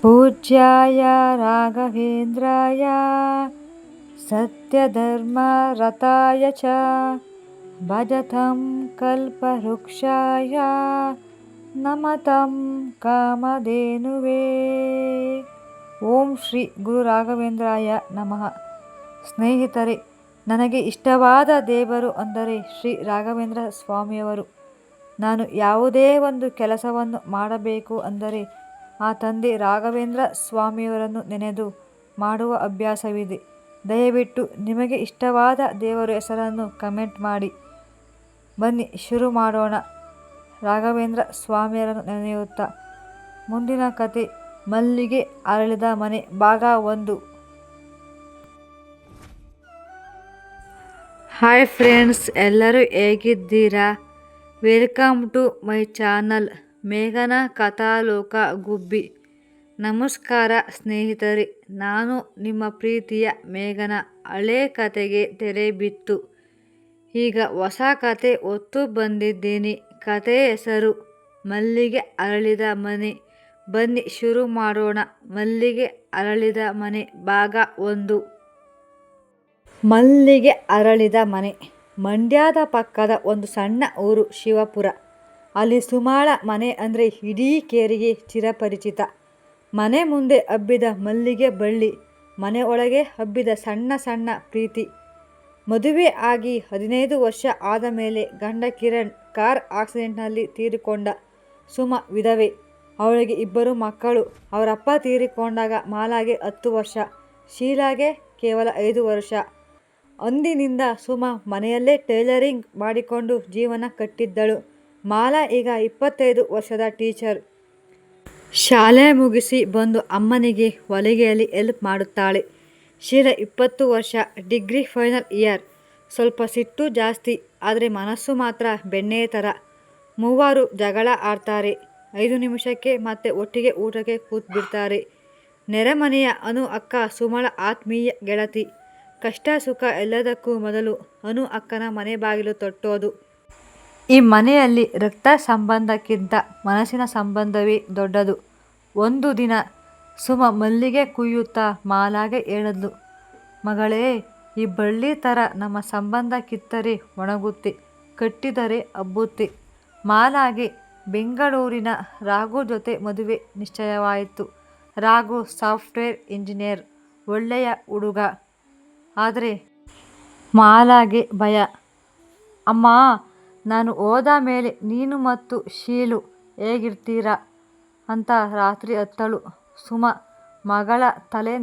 पूज्याय राघवेन्द्राय सत्यधर्मरताय च भजतं कल्पवृक्षाय नमतं कामधेनुवे। ಓಂ ಶ್ರೀ ಗುರು ರಾಘವೇಂದ್ರಾಯ ನಮಃ. ಸ್ನೇಹಿತರೆ, ನನಗೆ ಇಷ್ಟವಾದ ದೇವರು ಅಂದರೆ ಶ್ರೀ ರಾಘವೇಂದ್ರ ಸ್ವಾಮಿಯವರು. ನಾನು ಯಾವುದೇ ಒಂದು ಕೆಲಸವನ್ನು ಮಾಡಬೇಕು ಅಂದರೆ ಆ ತಂದೆ ರಾಘವೇಂದ್ರ ಸ್ವಾಮಿಯವರನ್ನು ನೆನೆದು ಮಾಡುವ ಅಭ್ಯಾಸವಿದೆ. ದಯವಿಟ್ಟು ನಿಮಗೆ ಇಷ್ಟವಾದ ದೇವರ ಹೆಸರನ್ನು ಕಮೆಂಟ್ ಮಾಡಿ. ಬನ್ನಿ ಶುರು ಮಾಡೋಣ. ರಾಘವೇಂದ್ರ ಸ್ವಾಮಿಯರನ್ನು ನೆನೆಯುತ್ತಾ ಮುಂದಿನ ಕತೆ ಮಲ್ಲಿಗೆ ಅರಳಿದ ಮನೆ ಭಾಗ 1. ಹಾಯ್ ಫ್ರೆಂಡ್ಸ್, ಎಲ್ಲರೂ ಹೇಗಿದ್ದೀರಾ? ವೆಲ್ಕಮ್ ಟು ಮೈ ಚಾನಲ್ ಮೇಘನ ಕಥಾಲೋಕ ಗುಬ್ಬಿ. ನಮಸ್ಕಾರ ಸ್ನೇಹಿತರೆ, ನಾನು ನಿಮ್ಮ ಪ್ರೀತಿಯ ಮೇಘನ. ಹಳೆ ಕತೆಗೆ ತೆರೆ ಬಿತ್ತು. ಈಗ ಹೊಸ ಕತೆ ಹೊತ್ತು ಬಂದಿದ್ದೀನಿ. ಕತೆ ಹೆಸರು ಮಲ್ಲಿಗೆ ಅರಳಿದ ಮನೆ. ಬನ್ನಿ ಶುರು ಮಾಡೋಣ. ಮಲ್ಲಿಗೆ ಅರಳಿದ ಮನೆ ಭಾಗ 1. ಮಲ್ಲಿಗೆ ಅರಳಿದ ಮನೆ. ಮಂಡ್ಯದ ಪಕ್ಕದ ಒಂದು ಸಣ್ಣ ಊರು ಶಿವಪುರ. ಅಲ್ಲಿ ಸುಮಾಳ ಮನೆ ಅಂದರೆ ಇಡೀ ಕೇರಿಗೆ ಚಿರಪರಿಚಿತ. ಮನೆ ಮುಂದೆ ಹಬ್ಬಿದ ಮಲ್ಲಿಗೆ ಬಳ್ಳಿ, ಮನೆ ಒಳಗೆ ಹಬ್ಬಿದ ಸಣ್ಣ ಸಣ್ಣ ಪ್ರೀತಿ. ಮದುವೆ ಆಗಿ 15 ವರ್ಷ ಆದ ಮೇಲೆ ಗಂಡ ಕಿರಣ್ ಕಾರ್ ಆಕ್ಸಿಡೆಂಟ್ನಲ್ಲಿ ತೀರಿಕೊಂಡ. ಸುಮ ವಿಧವೆ. ಅವಳಿಗೆ 2 ಮಕ್ಕಳು. ಅವರಪ್ಪ ತೀರಿಕೊಂಡಾಗ ಮಾಲಾಗೆ 10 ವರ್ಷ, ಶೀಲಾಗೆ ಕೇವಲ 5 ವರ್ಷ. ಅಂದಿನಿಂದ ಸುಮ ಮನೆಯಲ್ಲೇ ಟೈಲರಿಂಗ್ ಮಾಡಿಕೊಂಡು ಜೀವನ ಕಟ್ಟಿದ್ದಳು. ಮಾಲಾ ಈಗ 25 ವರ್ಷದ ಟೀಚರ್. ಶಾಲೆ ಮುಗಿಸಿ ಬಂದು ಅಮ್ಮನಿಗೆ ಹೊಲಿಗೆಯಲ್ಲಿ ಹೆಲ್ಪ್ ಮಾಡುತ್ತಾಳೆ. ಶೀಲಾ 20 ವರ್ಷ, ಡಿಗ್ರಿ ಫೈನಲ್ ಇಯರ್. ಸ್ವಲ್ಪ ಸಿಟ್ಟು ಜಾಸ್ತಿ, ಆದರೆ ಮನಸ್ಸು ಮಾತ್ರ ಬೆಣ್ಣೆ ಥರ. ಮೂವರು ಜಗಳ ಆಡ್ತಾರೆ. 5 ನಿಮಿಷಕ್ಕೆ ಮತ್ತೆ ಒಟ್ಟಿಗೆ ಊಟಕ್ಕೆ ಕೂತ್ಬಿಡ್ತಾರೆ. ನೆರೆಮನೆಯ ಅನು ಅಕ್ಕ ಸುಮಳ ಆತ್ಮೀಯ ಗೆಳತಿ. ಕಷ್ಟ ಸುಖ ಎಲ್ಲದಕ್ಕೂ ಮೊದಲು ಅನು ಅಕ್ಕನ ಮನೆ ಬಾಗಿಲು ತಟ್ಟೋದು. ಈ ಮನೆಯಲ್ಲಿ ರಕ್ತ ಸಂಬಂಧಕ್ಕಿಂತ ಮನಸ್ಸಿನ ಸಂಬಂಧವೇ ದೊಡ್ಡದು. ಒಂದು ದಿನ ಸುಮ ಮಲ್ಲಿಗೆ ಕುಯ್ಯುತ್ತಾ ಮಾಲಾಗೆ ಹೇಳಿದ್ಲು, ಮಗಳೇ, ಈ ಬಳ್ಳಿ ಥರ ನಮ್ಮ ಸಂಬಂಧ ಕಿತ್ತರೆ ಒಣಗುತ್ತೆ, ಕಟ್ಟಿದರೆ ಹಬ್ಬುತ್ತೆ. ಮಾಲಾಗೆ ಬೆಂಗಳೂರಿನ ರಾಘು ಜೊತೆ ಮದುವೆ ನಿಶ್ಚಯವಾಯಿತು. ರಾಘು ಸಾಫ್ಟ್ವೇರ್ ಇಂಜಿನಿಯರ್, ಒಳ್ಳೆಯ ಹುಡುಗ. ಆದರೆ ಮಾಲಾಗೆ ಭಯ. ಅಮ್ಮ, ನಾನು ಹೋದ ಮೇಲೆ ನೀನು ಮತ್ತು ಶೀಲು ಹೇಗಿರ್ತೀರಾ ಅಂತ ರಾತ್ರಿ ಅತ್ತಳು. ಸುಮ ಮಗಳ ತಲೆ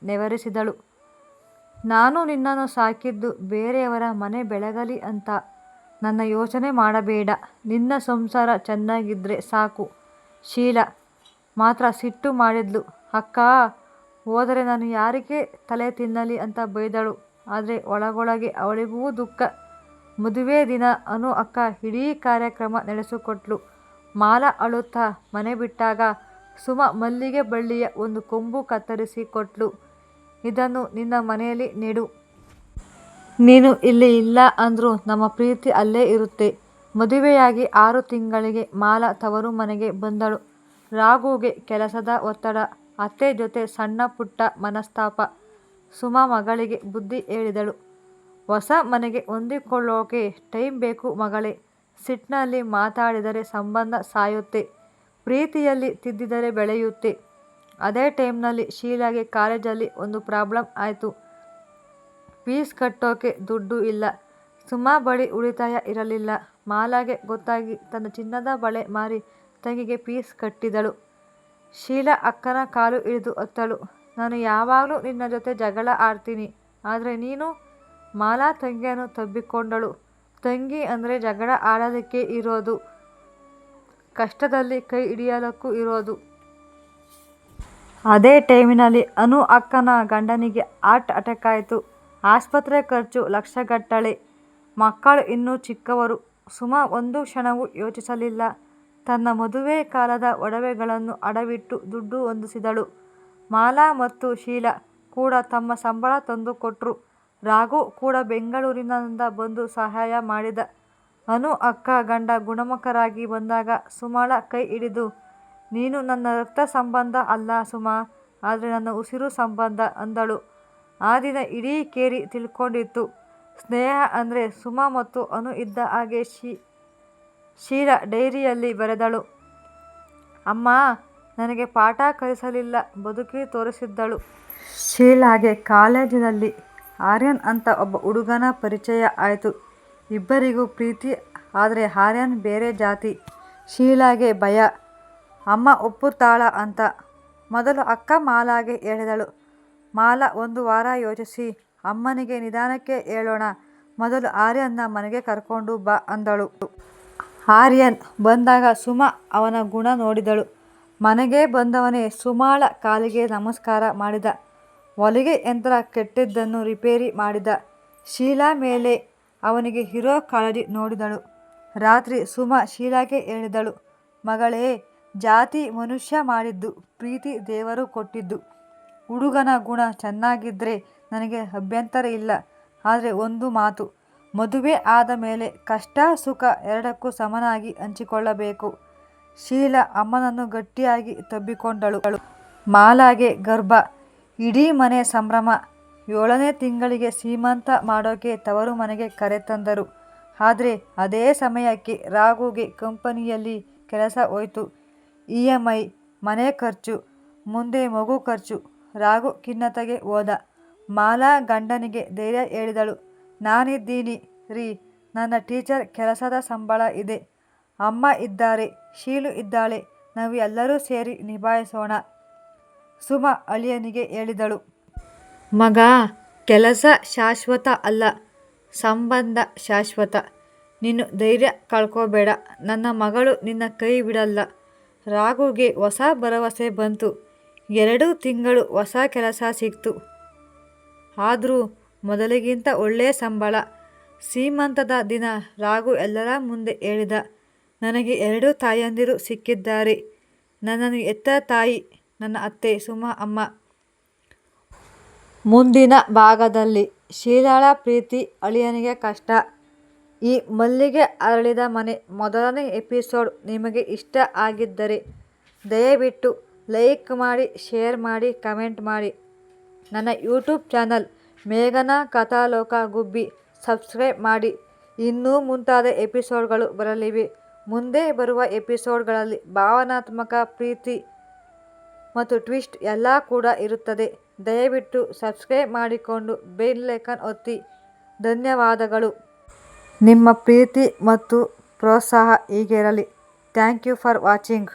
ನೆವರಿಸಿದಳು. ನಾನು ನಿನ್ನನ್ನು ಸಾಕಿದ್ದು ಬೇರೆಯವರ ಮನೆ ಬೆಳಗಲಿ ಅಂತ. ನನ್ನ ಯೋಚನೆ ಮಾಡಬೇಡ, ನಿನ್ನ ಸಂಸಾರ ಚೆನ್ನಾಗಿದ್ರೆ ಸಾಕು. ಶೀಲಾ ಮಾತ್ರ ಸಿಟ್ಟು ಮಾಡಿದ್ಲು. ಅಕ್ಕ ಹೋದರೆ ನಾನು ಯಾರಿಗೆ ತಲೆ ತಿನ್ನಲಿ ಅಂತ ಬೈದಳು. ಆದರೆ ಒಳಗೊಳಗೆ ಅವಳಿಗೂ ದುಃಖ. ಮದುವೆ ದಿನ ಅನು ಅಕ್ಕ ಇಡೀ ಕಾರ್ಯಕ್ರಮ ನಡೆಸಿಕೊಟ್ಲು. ಮಾಲಾ ಅಳುತ್ತಾ ಮನೆ ಬಿಟ್ಟಾಗ ಸುಮ ಮಲ್ಲಿಗೆ ಬಳ್ಳಿಯ ಒಂದು ಕೊಂಬು ಕತ್ತರಿಸಿ ಕೊಟ್ಲು. ಇದನ್ನು ನಿನ್ನ ಮನೆಯಲ್ಲಿ ನೆಡು. ನೀನು ಇಲ್ಲಿ ಇಲ್ಲ ಅಂದರೂ ನಮ್ಮ ಪ್ರೀತಿ ಅಲ್ಲೇ ಇರುತ್ತೆ. ಮದುವೆಯಾಗಿ 6 ತಿಂಗಳಿಗೆ ಮಾಲಾ ತವರು ಮನೆಗೆ ಬಂದಳು. ರಾಘುಗೆ ಕೆಲಸದ ಒತ್ತಡ, ಅತ್ತೆ ಜೊತೆ ಸಣ್ಣ ಪುಟ್ಟ ಮನಸ್ತಾಪ. ಸುಮ ಮಗಳಿಗೆ ಬುದ್ಧಿ ಹೇಳಿದಳು. ಹೊಸ ಮನೆಗೆ ಹೊಂದಿಕೊಳ್ಳೋಕೆ ಟೈಮ್ ಬೇಕು ಮಗಳೇ. ಸಿಟ್ಟಿನಲ್ಲಿ ಮಾತಾಡಿದರೆ ಸಂಬಂಧ ಸಾಯುತ್ತೆ, ಪ್ರೀತಿಯಲ್ಲಿ ತಿದ್ದಿದರೆ ಬೆಳೆಯುತ್ತೆ. ಅದೇ ಟೈಮ್ನಲ್ಲಿ ಶೀಲಾಗೆ ಕಾಲೇಜಲ್ಲಿ ಒಂದು ಪ್ರಾಬ್ಲಮ್ ಆಯಿತು. ಫೀಸ್ ಕಟ್ಟೋಕೆ ದುಡ್ಡು ಇಲ್ಲ. ಸುಮ ಬಳಿ ಉಳಿತಾಯ ಇರಲಿಲ್ಲ. ಮಾಲಾಗೆ ಗೊತ್ತಾಗಿ ತನ್ನ ಚಿನ್ನದ ಬಳೆ ಮಾರಿ ತಂಗಿಗೆ ಫೀಸ್ ಕಟ್ಟಿದಳು. ಶೀಲಾ ಅಕ್ಕನ ಕಾಲು ಹಿಡಿದು ಅತ್ತಳು. ನಾನು ಯಾವಾಗಲೂ ನಿನ್ನ ಜೊತೆ ಜಗಳ ಆಡ್ತೀನಿ, ಆದರೆ ನೀನು. ಮಾಲಾ ತಂಗಿಯನ್ನು ತಬ್ಬಿಕೊಂಡಳು. ತಂಗಿ ಅಂದರೆ ಜಗಳ ಆಡೋದಕ್ಕೆ ಇರೋದು, ಕಷ್ಟದಲ್ಲಿ ಕೈ ಹಿಡಿಯಲಕ್ಕೂ ಇರೋದು. ಅದೇ ಟೈಮಿನಲ್ಲಿ ಅನು ಅಕ್ಕನ ಗಂಡನಿಗೆ ಹಾರ್ಟ್ ಅಟ್ಯಾಕ್ ಆಯಿತು. ಆಸ್ಪತ್ರೆ ಖರ್ಚು ಲಕ್ಷಗಟ್ಟಲೆ. ಮಕ್ಕಳು ಇನ್ನೂ ಚಿಕ್ಕವರು. ಸುಮ ಒಂದು ಕ್ಷಣವೂ ಯೋಚಿಸಲಿಲ್ಲ. ತನ್ನ ಮದುವೆ ಕಾಲದ ಒಡವೆಗಳನ್ನು ಅಡವಿಟ್ಟು ದುಡ್ಡು ಹೊಂದಿಸಿದಳು. ಮಾಲಾ ಮತ್ತು ಶೀಲಾ ಕೂಡ ತಮ್ಮ ಸಂಬಳ ತಂದು ಕೊಟ್ರು. ರಾಘು ಕೂಡ ಬೆಂಗಳೂರಿನಿಂದ ಬಂದು ಸಹಾಯ ಮಾಡಿದ. ಅನು ಅಕ್ಕ ಗಂಡ ಗುಣಮುಖರಾಗಿ ಬಂದಾಗ ಸುಮಳ ಕೈ ಹಿಡಿದು ನೀನು ನನ್ನ ರಕ್ತ ಸಂಬಂಧ ಅಲ್ಲ ಸುಮಾ, ಆದರೆ ನನ್ನ ಉಸಿರು ಸಂಬಂಧ ಅಂದಳು. ಆ ದಿನ ಇಡೀ ಕೇರಿ ತಿಳ್ಕೊಂಡಿತ್ತು. ಸ್ನೇಹ ಅಂದರೆ ಸುಮಾ ಮತ್ತು ಅನು ಇದ್ದ ಹಾಗೆ. ಶೀಲಾ ಡೈರಿಯಲ್ಲಿ ಬರೆದಳು, ಅಮ್ಮ ನನಗೆ ಪಾಠ ಕಲಿಸಲಿಲ್ಲ, ಬದುಕಿ ತೋರಿಸಿದ್ದಳು. ಶೀಲಾಗೆ ಕಾಲೇಜಿನಲ್ಲಿ ಆರ್ಯನ್ ಅಂತ ಒಬ್ಬ ಹುಡುಗನ ಪರಿಚಯ ಆಯಿತು. ಇಬ್ಬರಿಗೂ ಪ್ರೀತಿ. ಆದರೆ ಆರ್ಯನ್ ಬೇರೆ ಜಾತಿ. ಶೀಲಾಗೆ ಭಯ, ಅಮ್ಮ ಒಪ್ಪುತ್ತಾಳ ಅಂತ. ಮೊದಲು ಅಕ್ಕ ಮಾಲಾಗೆ ಹೇಳಿದಳು. ಮಾಲಾ ಒಂದು ವಾರ ಯೋಚಿಸಿ, ಅಮ್ಮನಿಗೆ ನಿಧಾನಕ್ಕೆ ಹೇಳೋಣ, ಮೊದಲು ಆರ್ಯನ್ನ ಮನೆಗೆ ಕರ್ಕೊಂಡು ಬಾ ಅಂದಳು. ಆರ್ಯನ್ ಬಂದಾಗ ಸುಮಾ ಅವನ ಗುಣ ನೋಡಿದಳು. ಮನೆಗೆ ಬಂದವನೇ ಸುಮಾಳ ಕಾಲಿಗೆ ನಮಸ್ಕಾರ ಮಾಡಿದ. ಹೊಲಿಗೆ ಯಂತ್ರ ಕೆಟ್ಟಿದ್ದನ್ನು ರಿಪೇರಿ ಮಾಡಿದ. ಶೀಲಾ ಮೇಲೆ ಅವನಿಗೆ ಇರೋ ಕಾಳಜಿ ನೋಡಿದಳು. ರಾತ್ರಿ ಸುಮಾ ಶೀಲಾಗೆ ಹೇಳಿದಳು, ಮಗಳೇ, ಜಾತಿ ಮನುಷ್ಯ ಮಾಡಿದ್ದು, ಪ್ರೀತಿ ದೇವರು ಕೊಟ್ಟಿದ್ದು. ಹುಡುಗನ ಗುಣ ಚೆನ್ನಾಗಿದ್ರೆ ನನಗೆ ಅಭ್ಯಂತರ ಇಲ್ಲ. ಆದರೆ ಒಂದು ಮಾತು, ಮದುವೆ ಆದ ಮೇಲೆ ಕಷ್ಟ ಸುಖ ಎರಡಕ್ಕೂ ಸಮನಾಗಿ ಹಂಚಿಕೊಳ್ಳಬೇಕು. ಶೀಲಾ ಅಮ್ಮನನ್ನು ಗಟ್ಟಿಯಾಗಿ ತಬ್ಬಿಕೊಂಡಳು. ಮಾಲಾಗೆ ಗರ್ಭ. ಇಡೀ ಮನೆ ಸಂಭ್ರಮ. 7ನೇ ತಿಂಗಳಿಗೆ ಸೀಮಂತ ಮಾಡೋಕೆ ತವರು ಮನೆಗೆ ಕರೆ ತಂದರು. ಆದರೆ ಅದೇ ಸಮಯಕ್ಕೆ ರಾಘುಗೆ ಕಂಪನಿಯಲ್ಲಿ ಕೆಲಸ ಹೋಯ್ತು. EMI, ಮನೆ ಖರ್ಚು, ಮುಂದೆ ಮಗು ಖರ್ಚು. ರಾಘು ಖಿನ್ನತೆಗೆ ಹೋದ. ಮಾಲಾ ಗಂಡನಿಗೆ ಧೈರ್ಯ ಹೇಳಿದಳು, ನಾನಿದ್ದೀನಿ ರೀ, ನನ್ನ ಟೀಚರ್ ಕೆಲಸದ ಸಂಬಳ ಇದೆ, ಅಮ್ಮ ಇದ್ದಾರೆ, ಶೀಲು ಇದ್ದಾಳೆ, ನಾವು ಎಲ್ಲರೂ ಸೇರಿ ನಿಭಾಯಿಸೋಣ. ಸುಮಾ ಅಳಿಯನಿಗೆ ಹೇಳಿದಳು, ಮಗ, ಕೆಲಸ ಶಾಶ್ವತ ಅಲ್ಲ, ಸಂಬಂಧ ಶಾಶ್ವತ. ನೀನು ಧೈರ್ಯ ಕಳ್ಕೋಬೇಡ, ನನ್ನ ಮಗಳು ನಿನ್ನ ಕೈ ಬಿಡಲ್ಲ. ರಾಘುಗೆ ಹೊಸ ಭರವಸೆ ಬಂತು. 2 ತಿಂಗಳು ಹೊಸ ಕೆಲಸ ಸಿಕ್ತು. ಆದರೂ ಮೊದಲಿಗಿಂತ ಒಳ್ಳೆ ಸಂಬಳ. ಸೀಮಂತದ ದಿನ ರಾಘು ಎಲ್ಲರ ಮುಂದೆ ಹೇಳಿದ, ನನಗೆ 2 ತಾಯಂದಿರು ಸಿಕ್ಕಿದ್ದಾರೆ. ನನ್ನನ್ನು ಹೆತ್ತ ತಾಯಿ ನನ್ನ ಅತ್ತೆ ಸುಮಾ ಅಮ್ಮ. ಮುಂದಿನ ಭಾಗದಲ್ಲಿ ಶೀಲಾಳ ಪ್ರೀತಿ, ಅಳಿಯನಿಗೆ ಕಷ್ಟ. ಈ ಮಲ್ಲಿಗೆ ಅರಳಿದ ಮನೆ ಮೊದಲನೇ ಎಪಿಸೋಡ್ ನಿಮಗೆ ಇಷ್ಟ ಆಗಿದ್ದರೆ ದಯವಿಟ್ಟು ಲೈಕ್ ಮಾಡಿ, ಶೇರ್ ಮಾಡಿ, ಕಮೆಂಟ್ ಮಾಡಿ. ನನ್ನ ಯೂಟ್ಯೂಬ್ ಚಾನಲ್ ಮೇಘನಾ ಕಥಾಲೋಕ ಗುಬ್ಬಿ ಸಬ್ಸ್ಕ್ರೈಬ್ ಮಾಡಿ. ಇನ್ನೂ ಮುಂತಾದ ಎಪಿಸೋಡ್ಗಳು ಬರಲಿವೆ. ಮುಂದೆ ಬರುವ ಎಪಿಸೋಡ್ಗಳಲ್ಲಿ ಭಾವನಾತ್ಮಕ, ಪ್ರೀತಿ ಮತ್ತು ಟ್ವಿಸ್ಟ್ ಎಲ್ಲ ಕೂಡ ಇರುತ್ತದೆ. ದಯವಿಟ್ಟು ಸಬ್ಸ್ಕ್ರೈಬ್ ಮಾಡಿಕೊಂಡು ಬೆಲ್ ಐಕಾನ್ ಒತ್ತಿ. ಧನ್ಯವಾದಗಳು. ನಿಮ್ಮ ಪ್ರೀತಿ ಮತ್ತು ಪ್ರೋತ್ಸಾಹ ಹೀಗೆ ಇರಲಿ. Thank you for watching.